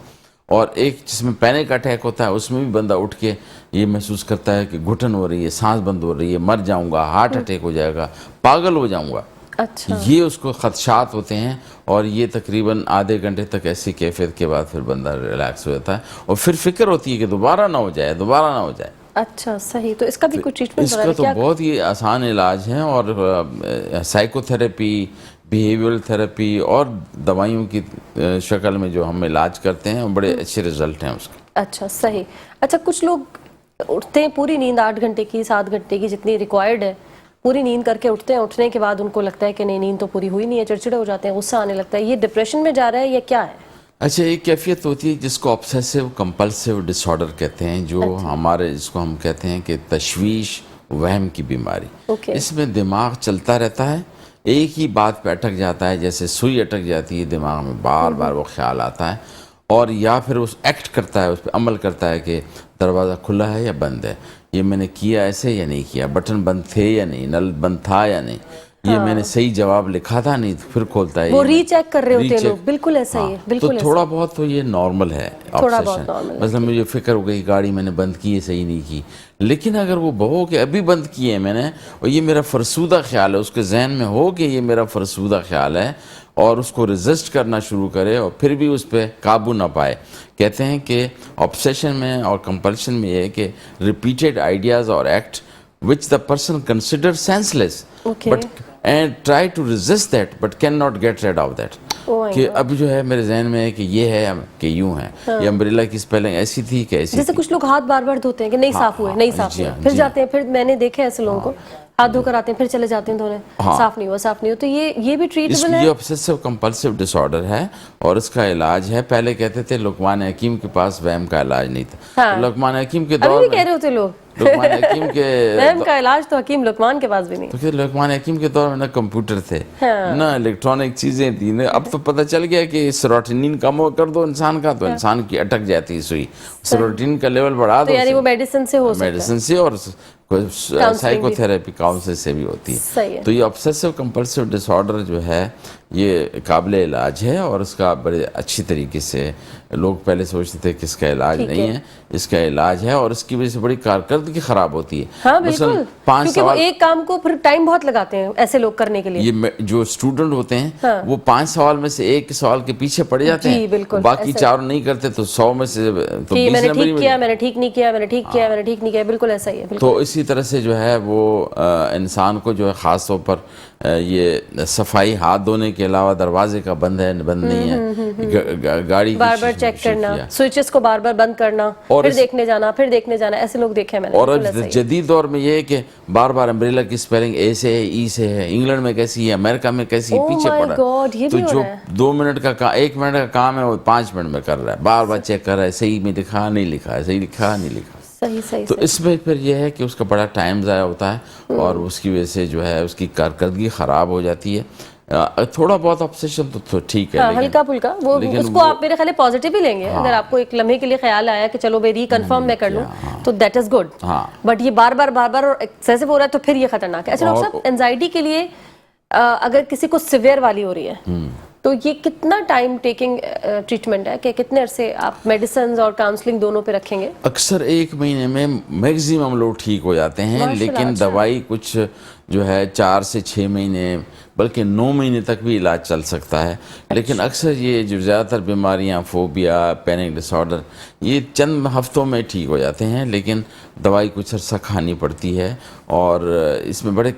اور ایک جس میں پینک اٹیک ہوتا ہے, اس میں بھی بندہ اٹھ کے یہ محسوس کرتا ہے کہ گھٹن ہو رہی ہے, سانس بند ہو رہی ہے, مر جاؤں گا, ہارٹ اٹیک ہو جائے گا, پاگل ہو جاؤں گا. اچھا یہ اس کو خدشات ہوتے ہیں, اور یہ تقریباً آدھے گھنٹے تک ایسی کیفیت کے بعد پھر بندہ ریلیکس ہو جاتا ہے, اور پھر فکر ہوتی ہے کہ دوبارہ نہ ہو جائے, دوبارہ نہ ہو جائے. اچھا صحیح. تو اس کا بھی کوئی ٹریٹمنٹ اس کا تو بہت ہی آسان علاج ہے, اور سائیکو تھراپی, بیہیویئرل تھراپی اور دوائیوں کی شکل میں جو ہم علاج کرتے ہیں, بڑے اچھے رزلٹ ہیں اس کے. اچھا صحیح. اچھا کچھ لوگ اٹھتے ہیں پوری نیند 8 گھنٹے کی 7 گھنٹے کی جتنی ریکوائرڈ ہے, پوری نیند کر کے اٹھتے ہیں, اٹھنے کے بعد ان کو لگتا ہے کہ نہیں نیند تو پوری ہوئی نہیں ہے, چڑچڑے ہو جاتے ہیں, غصہ آنے لگتا ہے. یہ ڈپریشن میں جا رہا ہے یا کیا ہے؟ اچھا ایک کیفیت ہوتی ہے جس کو آبسیسو کمپلسیو ڈس آرڈر کہتے ہیں, جو ہمارے جس کو ہم کہتے ہیں کہ تشویش وہم کی بیماری. اس میں دماغ چلتا رہتا ہے, ایک ہی بات پہ اٹک جاتا ہے, جیسے سوئی اٹک جاتی ہے دماغ میں, بار بار وہ خیال آتا ہے, اور یا پھر اس ایکٹ کرتا ہے, اس پہ عمل کرتا ہے کہ دروازہ کھلا ہے یا بند ہے, یہ میں نے کیا ایسے یا نہیں کیا, بٹن بند تھے یا نہیں, نل بند تھا یا نہیں, یہ میں نے صحیح جواب لکھا تھا نہیں, تو پھر کھولتا ہے وہ ری چیک کر رہے ہوتے ہیں لوگ. بالکل ایسا ہی ہے, بالکل تو تھوڑا بہت تو یہ نارمل ہے آبسیشن. مثلا مجھے فکر ہو گئی گاڑی میں نے بند کی ہے, صحیح نہیں کی, لیکن اگر وہ بہو کہ ابھی بند کی ہے میں نے, اور یہ میرا فرسودہ خیال ہے, اس کے ذہن میں ہو کہ یہ میرا فرسودہ خیال ہے, اور اس کو ریزسٹ کرنا شروع کرے اور پھر بھی اس پہ قابو نہ پائے. کہتے ہیں کہ آبسیشن میں اور کمپلشن میں یہ ہے کہ ریپیٹڈ آئیڈیاز اور act which the person consider senseless but and try to resist that but cannot get rid of that. کہ اب جو ہے میرے ذہن میں ہے کہ یہ ہے کہ یوں ہے, یہ امبریلا کی اسپیلنگ ایسی تھی کہ ایسی. جیسے کچھ لوگ ہاتھ بار بار دھوتے ہیں کہ نہیں صاف ہوئے, نہیں صاف ہوئے, پھر جاتے ہیں, پھر میں نے دیکھے ایسے لوگوں کو ہاتھ دھو کر آتے ہیں, پھر چلے جاتے ہیں دھونے, صاف نہیں ہوا, صاف نہیں ہوا. تو یہ بھی ٹریٹبل ہے. یہ obsessive compulsive disorder ہے, اور اس کا علاج ہے. پہلے کہتے تھے لقمان حکیم کے پاس وہم کا علاج نہیں تھا. لقمان حکیم کے دور میں کہہ رہے ہوتے لوگ لقمان حکیم کے وہم کا علاج تو حکیم لقمان کے پاس بھی نہیں. تو لقمان حکیم کے دور میں نہ کمپیوٹر تھے, نہ الیکٹرانک چیزیں تھیں. اب تو پتہ چل گیا کہ سیروٹونین کم کر دو انسان کا, تو انسان کی اٹک جاتی ہے سوئی. سیروٹونین کا لیول بڑھا دو, یعنی وہ میڈیسن سے ہو سکتا ہے, میڈیسن سے اور سائیکو تھراپی کاؤنسل سے بھی ہوتی ہے. تو یہ obsessive compulsive disorder جو ہے یہ قابل علاج ہے, اور اس کا بڑے اچھی طریقے سے لوگ پہلے سوچتے تھے کہ اس کا علاج نہیں ہے, اس کا علاج ہے, اور اس کی وجہ سے بڑی کارکردگی خراب ہوتی ہے. ہاں بالکل, کیونکہ وہ ایک کام کو پھر ٹائم بہت لگاتے ہیں ایسے لوگ کرنے کے لیے. یہ جو اسٹوڈنٹ ہوتے ہیں وہ 5 سوال میں سے ایک سوال کے پیچھے پڑ جاتے ہیں, باقی 4 نہیں کرتے, تو 100 میں سے تو 20 میں نے ٹھیک کیا, میں نے ٹھیک نہیں کیا, میں نے ٹھیک کیا, میں نے ٹھیک نہیں کیا. بالکل ایسا ہی ہے. تو اسی طرح سے جو ہے وہ انسان کو جو ہے خاص طور پر یہ صفائی, ہاتھ دھونے کے علاوہ دروازے کا بند ہے بند نہیں ہے, گاڑی بار بار چیک کرنا, سوئچز کو بار بار بند کرنا, پھر دیکھنے جانا, پھر دیکھنے جانا, ایسے لوگ دیکھے میں نے. اور جدید دور میں یہ ہے کہ بار بار امبریلا کی اسپیلنگ اے سے ہے, ای سے ہے, انگلینڈ میں کیسی ہے, امریکہ میں کیسی ہے, پیچھے پڑا. تو جو 2 منٹ کا 1 منٹ کا کام ہے وہ 5 منٹ میں کر رہا ہے, بار بار چیک کر رہا ہے, صحیح میں لکھا نہیں لکھا ہے, صحیح لکھا نہیں لکھا. تو اس میں پھر یہ ہے کہ اس کا بڑا ٹائم ضائع ہوتا ہے, اور اس کی وجہ سے جو ہے اس کی کارکردگی خراب ہو جاتی ہے. تھوڑا بہت آبسیشن تو ٹھیک ہے, ہلکا پھلکا, وہ اس کو آپ میرے خیال پازیٹیو ہی لیں گے. اگر آپ کو ایک لمحے کے لیے خیال آیا کہ چلو بھائی ری کنفرم میں کر لوں, تو دیٹ از گڈ. بٹ یہ بار بار اور ایکسیسو ہو رہا ہے تو پھر یہ خطرناک ہے. اچھا ڈاکٹر صاحب, انزائٹی کے لیے اگر کسی کو سیویئر والی ہو رہی ہے تو یہ کتنا ٹائم ٹیکنگ ٹریٹمنٹ ہے, کہ کتنے عرصے آپ میڈیسنز اور کاؤنسلنگ دونوں پہ رکھیں گے؟ اکثر 1 مہینے میں میگزیمم لوگ ٹھیک ہو جاتے ہیں, لیکن دوائی کچھ جو ہے 4 سے 6 مہینے بلکہ 9 مہینے تک بھی علاج چل سکتا ہے. لیکن اکثر یہ جو زیادہ تر بیماریاں, فوبیا, پینک ڈس آرڈر, یہ چند ہفتوں میں ٹھیک ہو جاتے ہیں, لیکن دوائی کچھ عرصہ کھانی پڑتی ہے, اور اس میں بڑے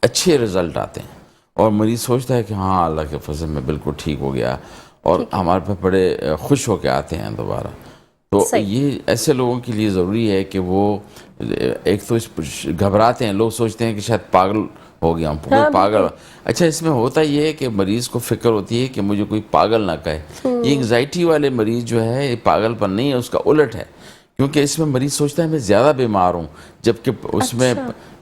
اچھے رزلٹ آتے ہیں, اور مریض سوچتا ہے کہ ہاں اللہ کے فضل میں بالکل ٹھیک ہو گیا, اور ہمارے پہ بڑے خوش ہو کے آتے ہیں دوبارہ. تو یہ ایسے لوگوں کے لیے ضروری ہے کہ وہ ایک تو گھبراتے ہیں, لوگ سوچتے ہیں کہ شاید پاگل ہو گیا ہوں کوئی پاگل. اچھا اس میں ہوتا یہ ہے کہ مریض کو فکر ہوتی ہے کہ مجھے کوئی پاگل نہ کہے. یہ انگزائٹی والے مریض جو ہے یہ پاگل پن نہیں ہے, اس کا الٹ ہے, کیونکہ اس میں مریض سوچتا ہے میں زیادہ بیمار ہوں, جبکہ اس میں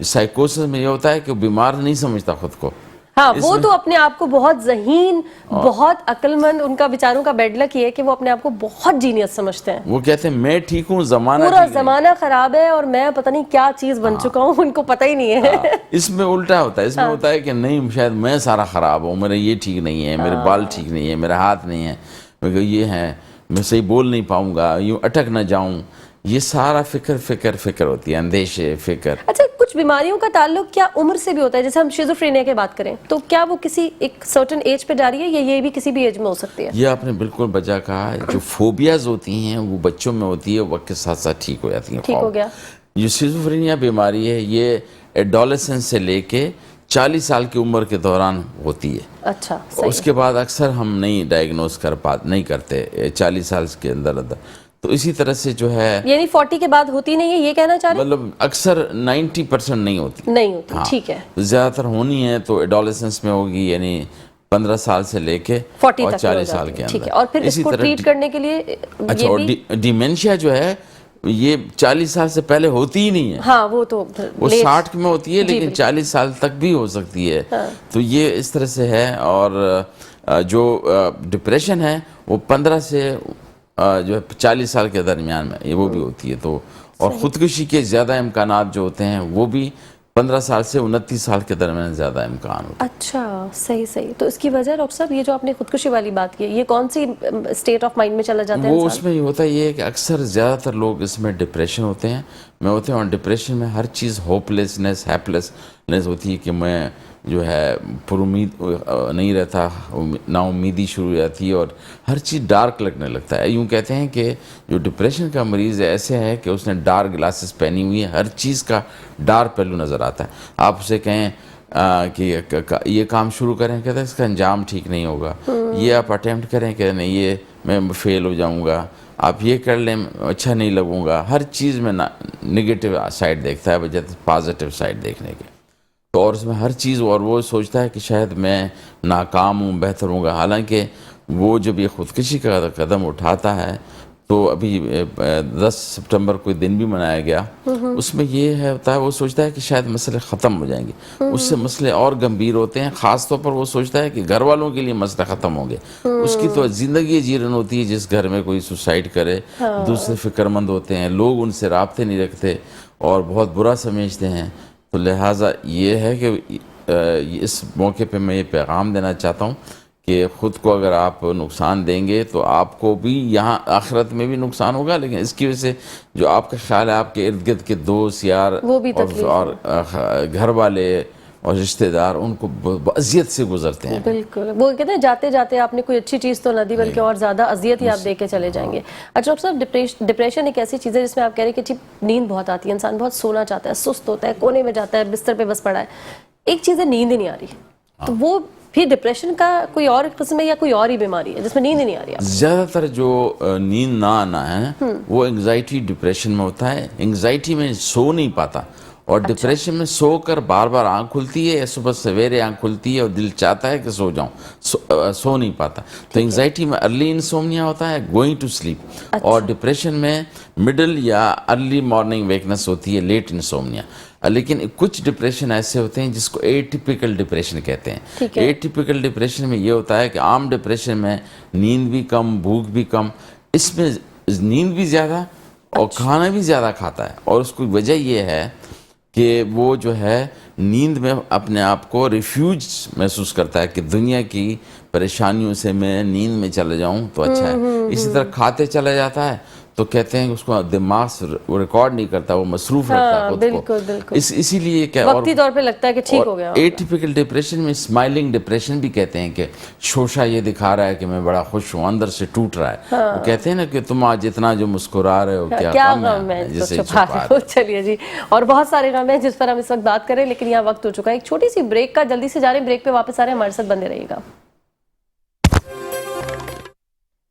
سائیکوسس میں یہ ہوتا ہے کہ وہ بیمار نہیں سمجھتا خود کو. ہاں وہ تو اپنے آپ کو بہت ذہین, بہت عقل مند, ان کا بیچاروں کا بیڈ لک یہ ہے کہ وہ اپنے آپ کو بہت جینیس سمجھتے ہیں. وہ کہتے ہیں میں ٹھیک ہوں, زمانہ پورا زمانہ خراب ہے اور میں پتہ نہیں کیا چیز بن چکا ہوں, ان کو پتہ ہی نہیں ہے. اس میں الٹا ہوتا ہے, اس میں ہوتا ہے کہ نہیں شاید میں سارا خراب ہوں, میرا یہ ٹھیک نہیں ہے, میرے بال ٹھیک نہیں ہے, میرا ہاتھ نہیں ہے, یہ ہے, میں صحیح بول نہیں پاؤں گا, یوں اٹک نہ جاؤں. یہ سارا فکر ہوتی ہے, اندیشے, فکر. اچھا کچھ بیماریوں کا تعلق کیا عمر سے بھی ہوتا ہے؟ جیسے ہم شیزوفرینیا کی بات کریں تو کیا وہ کسی ایک سرٹن ایج پہ جاری ہے یا یہ بھی کسی بھی ایج میں ہو سکتی ہے؟ یہ آپ نے بالکل بجا کہا. جو فوبیاز ہوتی ہیں وہ بچوں میں ہوتی ہے, وقت کے ساتھ ساتھ ٹھیک ہو جاتی ہیں. ٹھیک ہو گیا. یہ شیزوفرینیا بیماری ہے, یہ ایڈولسنس سے لے کے 40 سال کی عمر کے دوران ہوتی ہے. اچھا اس کے بعد اکثر ہم نہیں ڈائگنوز نہیں کرتے 40 سال کے اندر. تو اسی طرح سے جو ہے یعنی 40 کے بعد ہوتی نہیں ہے, یہ کہنا چاہ رہے ہیں؟ مطلب اکثر 90% نہیں ہوتی. نہیں ہوتی, ٹھیک ہے. زیادہ تر ہونی ہے تو ایڈولسنس میں ہوگی, یعنی 15 سال سے لے کے 40 تک 40 سال کے ٹھیک ہے. اندر. اور پھر اس کو ٹریٹ کرنے کے لیے اچھا, اور ڈیمینشیا جو ہے یہ 40 سال سے پہلے ہوتی ہی نہیں ہے. ہاں وہ تو وہ 60 میں ہوتی ہے لیکن 40 سال تک بھی ہو سکتی ہے. تو یہ اس طرح سے ہے. اور جو ڈپریشن ہے وہ 15 سے جو ہے 40 سال کے درمیان میں وہ بھی ہوتی ہے. تو اور خودکشی کے زیادہ امکانات جو ہوتے ہیں وہ بھی 15 سال سے 29 سال کے درمیان زیادہ امکان ہوتا ہے. اچھا صحیح. تو اس کی وجہ ڈاکٹر صاحب یہ جو آپ نے خودکشی والی بات کی یہ کون سی اسٹیٹ آف مائنڈ میں چلا جاتا ہے وہ انسان؟ اس میں یہ ہوتا ہے یہ کہ اکثر زیادہ تر لوگ اس میں ڈپریشن ہوتے ہیں اور ڈپریشن میں ہر چیز ہوپلیسنس, ہیپلیسنس ہوتی ہے کہ میں جو ہے پر امید نہیں رہتا, نا امیدی شروع ہو جاتی ہے اور ہر چیز ڈارک لگنے لگتا ہے. یوں کہتے ہیں کہ جو ڈپریشن کا مریض ایسے ہے کہ اس نے ڈارک گلاسز پہنی ہوئی ہے, ہر چیز کا ڈارک پہلو نظر آتا ہے. آپ اسے کہیں کہ یہ کام شروع کریں, کہتے ہیں اس کا انجام ٹھیک نہیں ہوگا. یہ آپ اٹیمپٹ کریں کہ نہیں یہ میں فیل ہو جاؤں گا, آپ یہ کر لیں اچھا نہیں لگوں گا. ہر چیز میں نگیٹو سائڈ دیکھتا ہے بجائے پازیٹیو سائڈ دیکھنے کے. تو اور اس میں ہر چیز, اور وہ سوچتا ہے کہ شاید میں ناکام ہوں, بہتر ہوں گا. حالانکہ وہ جب یہ خودکشی کا قدم اٹھاتا ہے تو ابھی 10 سپٹمبر کوئی دن بھی منایا گیا, اس میں یہ ہوتا ہے وہ سوچتا ہے کہ شاید مسئلے ختم ہو جائیں گے. اس سے مسئلے اور گمبھیر ہوتے ہیں. خاص طور پر وہ سوچتا ہے کہ گھر والوں کے لیے مسئلے ختم ہوں گے. اس کی تو زندگی جیرن ہوتی ہے جس گھر میں کوئی سوسائڈ کرے. دوسرے فکر مند ہوتے ہیں, لوگ ان سے رابطے نہیں رکھتے اور بہت برا سمجھتے ہیں. تو لہٰذا یہ ہے کہ اس موقع پہ میں یہ پیغام دینا چاہتا ہوں کہ خود کو اگر آپ نقصان دیں گے تو آپ کو بھی یہاں آخرت میں بھی نقصان ہوگا, لیکن اس کی وجہ سے جو آپ کا خیال ہے آپ کے ارد گرد کے دوست یار اور گھر والے اور رشتہ دار ان کو اذیت سے گزرتے ہیں. بالکل, وہ کہتے ہیں جاتے جاتے آپ نے کوئی اچھی چیز تو نہ دی بلکہ اور زیادہ اذیت ہی آپ دے کے چلے جائیں گے. اچھا ڈاکٹر صاحب, ڈپریشن ایک ایسی چیز ہے جس میں آپ کہہ رہے ہیں کہ نیند بہت آتی ہے, انسان بہت سونا چاہتا ہے, سست ہوتا ہے, کونے میں جاتا ہے, بستر پہ بس پڑا ہے. ایک چیز ہے نیند ہی نہیں آ رہی, تو وہ پھر ڈپریشن کا کوئی اور قسم ہے یا کوئی اور ہی بیماری ہے جس میں نیند ہی نہیں آ رہی ہے؟ زیادہ تر جو نیند نہ آنا ہے وہ انگزائٹی ڈپریشن میں ہوتا ہے. انگزائٹی میں سو نہیں پاتا, اور ڈپریشن میں سو کر بار بار آنکھ کھلتی ہے, صبح سویرے آنکھ کھلتی ہے اور دل چاہتا ہے کہ سو جاؤں, سو نہیں پاتا. تو انگزائٹی میں ارلی انسومنیا ہوتا ہے, گوئنگ ٹو سلیپ, اور ڈپریشن میں مڈل یا ارلی مارننگ ویکنس ہوتی ہے, لیٹ انسومنیا. لیکن کچھ ڈپریشن ایسے ہوتے ہیں جس کو ایٹیپیکل ڈپریشن کہتے ہیں. ایٹیپیکل ڈپریشن میں یہ ہوتا ہے کہ عام ڈپریشن میں نیند بھی کم, بھوک بھی کم, اس میں نیند بھی زیادہ اور کھانا بھی زیادہ کھاتا ہے. اور اس کی وجہ یہ ہے کہ وہ جو ہے نیند میں اپنے آپ کو ریفیوج محسوس کرتا ہے کہ دنیا کی پریشانیوں سے میں نیند میں چلے جاؤں تو اچھا ہے. اسی طرح کھاتے چلا جاتا ہے تو کہتے ہیں کہ اس کو دماغ ریکارڈ نہیں کرتا, وہ مصروف رکھتا ہے خود کو. اسی لیے کیا وقتی طور پہ لگتا ہے کہ ٹھیک ہو گیا. ایٹیپیکل ڈپریشن میں اسمائلنگ ڈپریشن بھی کہتے ہیں کہ شوشا یہ دکھا رہا ہے کہ میں بڑا خوش ہوں, اندر سے ٹوٹ رہا ہے. وہ کہتے ہیں نا کہ تم آج اتنا جو مسکرا رہے ہو کیا غم ہے جسے چھپا رہے ہو. چلیے جی, اور بہت سارے غم ہیں جس پر ہم اس وقت بات کریں, لیکن یہاں وقت ہو چکا ہے ایک چھوٹی سی بریک کا. جلدی سے جا رہے ہیں بریک پہ, واپس آ رہے ہیں, ہمارے ساتھ بندے رہیے گا.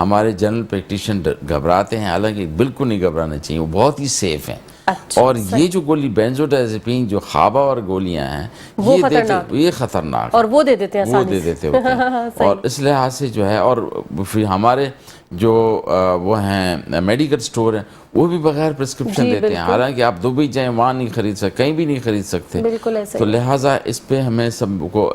ہمارے جنرل پریکٹیشن گھبراتے ہیں، حالانکہ بالکل نہیں گھبرانا چاہیے، وہ بہت ہی سیف ہیں۔ اچھا، اور یہ جو گولی بینزوڈازپین جو خوابہ اور گولیاں ہیں یہ خطرناک اور وہ دے دیتے ہیں وہ دے دیتے ہوتے ہیں اور اس لحاظ سے جو ہے، اور پھر ہمارے جو وہ ہیں میڈیکل سٹور ہیں وہ بھی بغیر پرسکرپشن دیتے ہیں، حالانکہ آپ دبئی جائیں وہاں نہیں خرید سکتے، کہیں بھی نہیں خرید سکتے، تو لہٰذا اس پہ ہمیں سب کو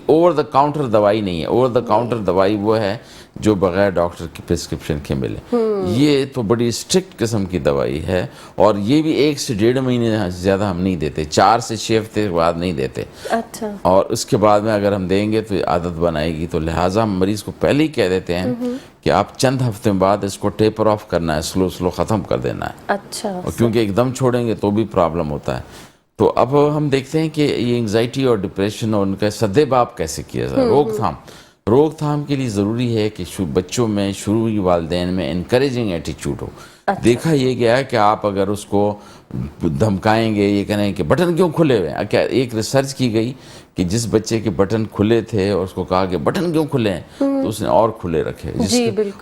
اوور دا کاؤنٹر دوائی نہیں ہے، اوور دا کاؤنٹر دوائی وہ ہے جو بغیر ڈاکٹر کی پرسکرپشن کے ملے، یہ تو بڑی اسٹرکٹ قسم کی دوائی ہے، اور یہ بھی 1 سے 1.5 مہینے زیادہ ہم نہیں دیتے، 4 سے 6 ہفتے کے بعد نہیں دیتے، اور اس کے بعد میں اگر ہم دیں گے تو عادت بنائے گی، تو لہٰذا ہم مریض کو پہلے ہی کہہ دیتے ہیں کہ آپ چند ہفتے بعد اس کو ٹیپر آف کرنا ہے، سلو ختم کر دینا ہے، کیونکہ ایک دم چھوڑیں گے تو بھی پرابلم ہوتا ہے۔ تو اب ہم دیکھتے ہیں کہ یہ انگزائٹی اور ڈپریشن اور ان کا سدے باب کیسے کیا جائے، روک تھام کے لیے ضروری ہے کہ بچوں میں شروعی والدین میں انکریجنگ ایٹیچیوڈ ہو۔ دیکھا یہ گیا ہے کہ آپ اگر اس کو دھمکائیں گے، یہ کہیں کہ بٹن کیوں کھلے ہوئے ہیں، کیا ایک ریسرچ کی گئی کہ جس بچے کے بٹن کھلے تھے اور اس کو کہا کہ بٹن کیوں کھلے ہیں تو اس نے اور کھلے رکھے،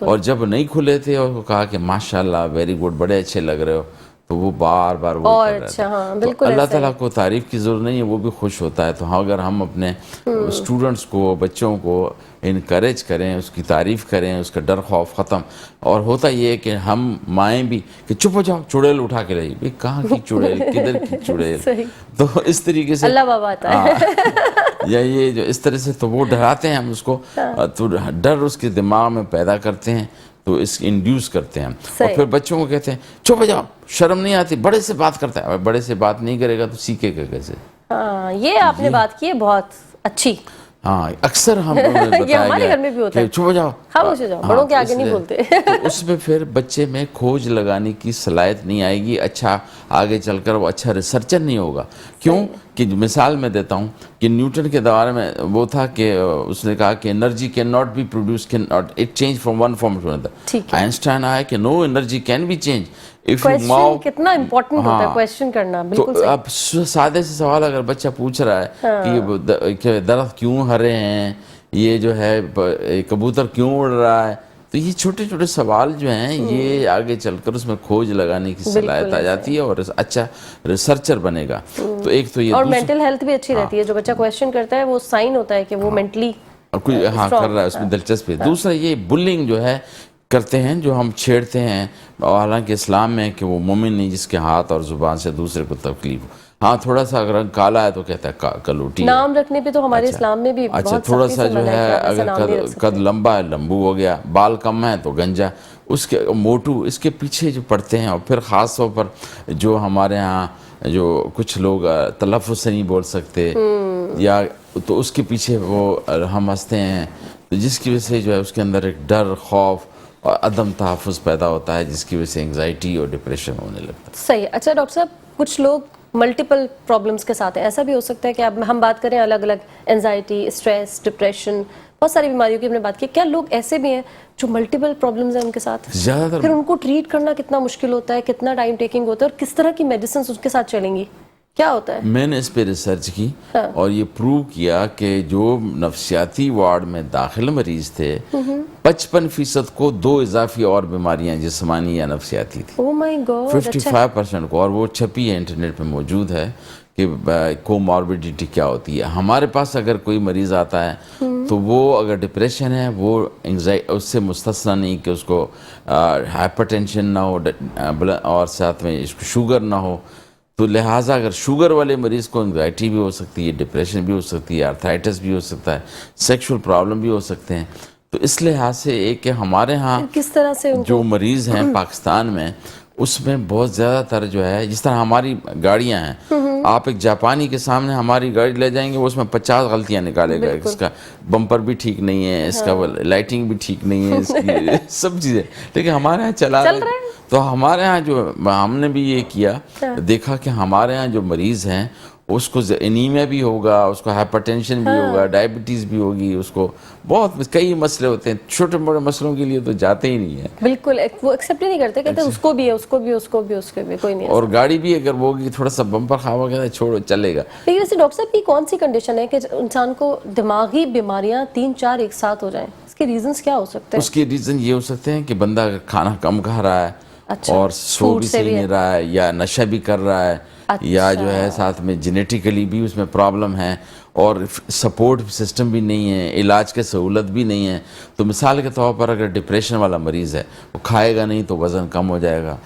اور جب نہیں کھلے تھے اور اس کو کہا کہ ماشاءاللہ ویری گڈ، بڑے اچھے لگ رہے ہو، تو وہ بار بار وہ کر رہا ہے۔ تو اللہ تعالیٰ کو تعریف کی ضرورت نہیں ہے، وہ بھی خوش ہوتا ہے۔ تو اگر ہم اپنے اسٹوڈنٹس کو، بچوں کو انکریج کریں، اس کی تعریف کریں، اس کا ڈر خوف ختم، اور ہوتا یہ ہے کہ ہم مائیں بھی کہ چپ ہو جاؤ، چڑیل اٹھا کے رہی، بھئی کہاں کی چڑیل، کدھر کی چڑیل، تو اس طریقے سے اللہ بابا آتا ہے یا یہ جو اس طرح سے تو وہ ڈراتے ہیں ہم اس کو، تو ڈر اس کے دماغ میں پیدا کرتے ہیں، تو اس انڈیوس کرتے ہیں، اور پھر بچوں کو کہتے ہیں چپ ہو جاؤ، شرم نہیں آتی، بڑے سے بات کرتا ہے، بڑے سے بات نہیں کرے گا تو سیکھے گا کیسے؟ یہ آپ نے بات کی ہے بہت اچھی، اکثر ہم یہ ہمارے گھر میں بھی ہوتا ہے، چپ ہو جاؤ، خاموش ہو جاؤ، بڑوں کے آگے نہیں بولتے، تو اس میں پھر بچے میں کھوج لگانے کی صلاحیت نہیں آئے گی، اچھا آگے چل کر وہ اچھا ریسرچر نہیں ہوگا۔ کیوں کہ مثال میں دیتا ہوں کہ نیوٹن کے دورے میں وہ تھا کہ اس نے کہا کہ energy can not be produce, can not it change from one form to another. Einstein آیا کہ no energy can be change, کتنا امپورٹنٹ ہوتا ہے کویسچن کرنا، بالکل تو اب سادے سے سوال اگر بچہ پوچھ رہا ہے کہ درخت کیوں ہرے ہیں، یہ جو ہے کبوتر کیوں اڑ رہا ہے، تو یہ چھوٹے چھوٹے سوال جو ہیں یہ آگے چل کر اس میں کھوج لگانے کی صلاحیت آ جاتی ہے، اور اچھا ریسرچر بنے گا۔ تو ایک تو یہ، اور مینٹل ہیلتھ بھی اچھی رہتی ہے، جو بچہ کویسچن کرتا ہے وہ سائن ہوتا ہے کہ وہ مینٹلی کوئی کر رہا ہے، اس میں دلچسپی۔ دوسرا یہ بلنگ جو ہے کرتے ہیں، جو ہم چھیڑتے ہیں، حالانکہ اسلام میں کہ وہ مومن نہیں جس کے ہاتھ اور زبان سے دوسرے کو تکلیف ہو۔ تھوڑا سا اگر کالا ہے تو کہتا ہے کلوٹی، نام رکھنے پہ تو ہمارے اسلام میں بھی بہت تھوڑا سا جو ہے اگر قد لمبا ہے لمبو ہو گیا، بال کم ہے تو گنجا، اس کے موٹو، اس کے پیچھے جو پڑتے ہیں۔ اور پھر خاص طور پر جو ہمارے ہاں جو کچھ لوگ تلفظ سے نہیں بول سکتے، یا تو اس کے پیچھے وہ ہم ہنستے ہیں، جس کی وجہ سے جو ہے اس کے اندر ایک ڈر، خوف اور عدم تحفظ پیدا ہوتا ہے، جس کی وجہ سے انگزائٹی اور ڈپریشن ہونے لگتا ہے۔ صحیح۔ اچھا ڈاکٹر صاحب، کچھ لوگ ملٹیپل پرابلمس کے ساتھ ہیں، ایسا بھی ہو سکتا ہے کہ اب ہم بات کریں الگ الگ انزائٹی، اسٹریس، ڈپریشن، بہت ساری بیماریوں کی ہم نے بات کی، کیا لوگ ایسے بھی ہیں جو ملٹیپل پرابلمز ہیں ان کے ساتھ، زیادہ تر پھر ان کو ٹریٹ کرنا کتنا مشکل ہوتا ہے، کتنا ٹائم ٹیکنگ ہوتا ہے، اور کس طرح کی میڈیسنز اس کے ساتھ چلیں گی، کیا ہوتا ہے؟ میں نے اس پہ ریسرچ کی اور یہ پروو کیا کہ جو نفسیاتی وارڈ میں داخل مریض تھے 55% کو 2 اضافی اور بیماریاں جسمانی یا نفسیاتی تھی، 55% کو، اور وہ چھپی ہے انٹرنیٹ پہ موجود ہے کہ کوماربیڈیٹی کیا ہوتی ہے۔ ہمارے پاس اگر کوئی مریض آتا ہے تو وہ اگر ڈپریشن ہے وہ اس سے مستثنا نہیں کہ اس کو ہائپر ٹینشن نہ ہو اور ساتھ میں اس کو شوگر نہ ہو، تو لہٰذا اگر شوگر والے مریض کو انگزائٹی بھی ہو سکتی ہے، ڈپریشن بھی ہو سکتی ہے، آرتھرائٹس بھی ہو سکتا ہے، سیکشول پرابلم بھی ہو سکتے ہیں۔ تو اس لحاظ سے ایک کہ ہمارے ہاں کس طرح سے جو مریض ہیں پاکستان میں، اس میں بہت زیادہ تر جو ہے، جس طرح ہماری گاڑیاں ہیں، آپ ایک جاپانی کے سامنے ہماری گاڑی لے جائیں گے وہ اس میں 50 غلطیاں نکالے گا، اس کا بمپر بھی ٹھیک نہیں ہے، اس کا لائٹنگ بھی ٹھیک نہیں ہے، اس کی سب چیزیں، لیکن ہمارے ہاں چل رہے ہیں۔ تو ہمارے ہاں جو ہم نے بھی یہ کیا، دیکھا کہ ہمارے ہاں جو مریض ہیں اس کو انیمیا بھی ہوگا، اس کو ہائپر ٹینشن بھی ہوگا، ڈائبٹیز بھی ہوگی، اس کو بہت کئی مسئلے ہوتے ہیں، چھوٹے موٹے مسئلوں کے لیے تو جاتے ہی نہیں ہیں، بالکل وہ ایکسیپٹ ہی نہیں کرتے، کہتے ہیں اس کو بھی ہے، اس کو بھی، اس کو بھی، اس کے بھی، کوئی نہیں۔ اور گاڑی بھی اگر وہ تھوڑا سا بمپر خواہ کہتا ہے چھوڑو چلے گا۔ لیکن ویسے ڈاکٹر صاحب کی کون سی کنڈیشن ہے کہ انسان کو دماغی بیماریاں 3-4 ایک ساتھ ہو جائیں، اس کے ریزنس کیا ہو سکتے ہیں؟ اس کے ریزن یہ ہو سکتے ہیں کہ بندہ اگر کھانا کم کھا رہا ہے اور سو بھی صحیح نہیں رہا ہے، یا نشہ بھی کر رہا ہے، یا جو ہے ساتھ میں جینیٹیکلی بھی اس میں پرابلم ہے، اور سپورٹ سسٹم بھی نہیں ہے، علاج کے سہولت بھی نہیں ہے. تو مثال کے طور پر اگر ڈپریشن والا مریض ہے، وہ کھائے گا نہیں تو وزن کم ہو جائے گا،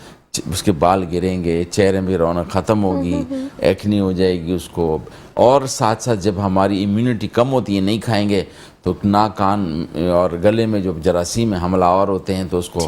اس کے بال گریں گے، چہرے میں رونق ختم ہوگی، ایکنی ہو جائے گی اس کو. اور ساتھ ساتھ جب ہماری امیونٹی کم ہوتی ہے، نہیں کھائیں گے تو ناک، کان اور گلے میں جو جراثیم حملہ آور ہوتے ہیں تو اس کو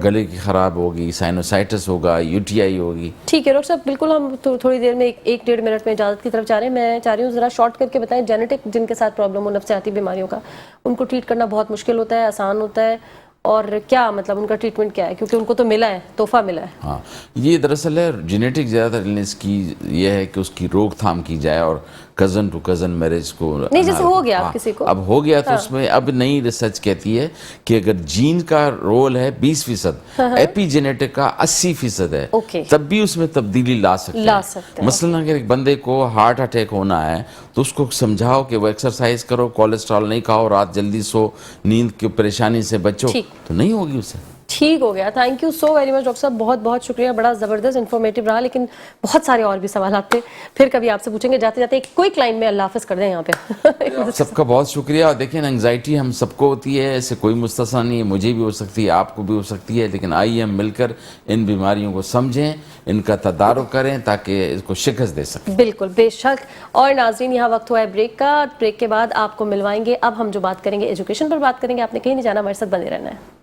گلے کی خراب ہوگی، سائنوسائٹس ہوگا، UTI ہوگی. ٹھیک ہے ڈاکٹر صاحب، بالکل ہم تھوڑی دیر میں 1-1.5 منٹ میں اجازت کی طرف جا رہے ہیں. میں چاہ رہی ہوں ذرا شارٹ کر کے بتائیں، جینیٹک جن کے ساتھ پرابلم ہو، نفسیاتی بیماریوں کا، ان کو ٹریٹ کرنا بہت مشکل ہوتا ہے، آسان ہوتا ہے، اور کیا مطلب ان کا ٹریٹمنٹ کیا ہے؟ کیونکہ ان کو تو ملا ہے، تحفہ ملا ہے. ہاں، یہ دراصل ہے جینیٹک زیادہ تر النس کی یہ ہے کہ اس کی روک تھام کی جائے، اور کزن ٹو کزن میرج کو نہیں جیسے ہو گیا کسی کو، اب ہو گیا تو اس میں اب نئی ریسرچ کہتی ہے کہ اگر جین کا رول ہے 20%، ایپی جینیٹک کا 80% ہے، تب بھی اس میں تبدیلی لا سکتے ہیں. مثلا اگر ایک بندے کو ہارٹ اٹیک ہونا ہے تو اس کو سمجھاؤ کہ وہ ایکسرسائز کرو، کولیسٹرول نہیں کھاؤ، رات جلدی سو، نیند کی پریشانی سے بچو، تو نہیں ہوگی اسے. ٹھیک ہو گیا. Thank you so very much doctor صاحب، بہت بہت شکریہ. بڑا زبردست انفارمیٹیو رہا، لیکن بہت سارے اور بھی سوالات تھے، پھر کبھی آپ سے پوچھیں گے. جاتے جاتے ایک کوئک لائن میں اللہ حافظ کر دیں یہاں پہ. سب کا بہت شکریہ. اور دیکھیں انگزائٹی ہم سب کو ہوتی ہے، ایسے کوئی مستثنا نہیں ہے، مجھے بھی ہو سکتی ہے، آپ کو بھی ہو سکتی ہے، لیکن آئیے ہم مل کر ان بیماریوں کو سمجھیں، ان کا تدارک کریں تاکہ اس کو شکست دے سکیں. بالکل، بے شک. اور ناظرین، یہاں وقت ہوا ہے بریک کا. بریک کے بعد آپ کو ملوائیں گے، اب ہم جو بات کریں گے ایجوکیشن پر بات کریں گے. آپ نے کہیں نہیں جانا، ہمارے ساتھ بنے رہنا ہے.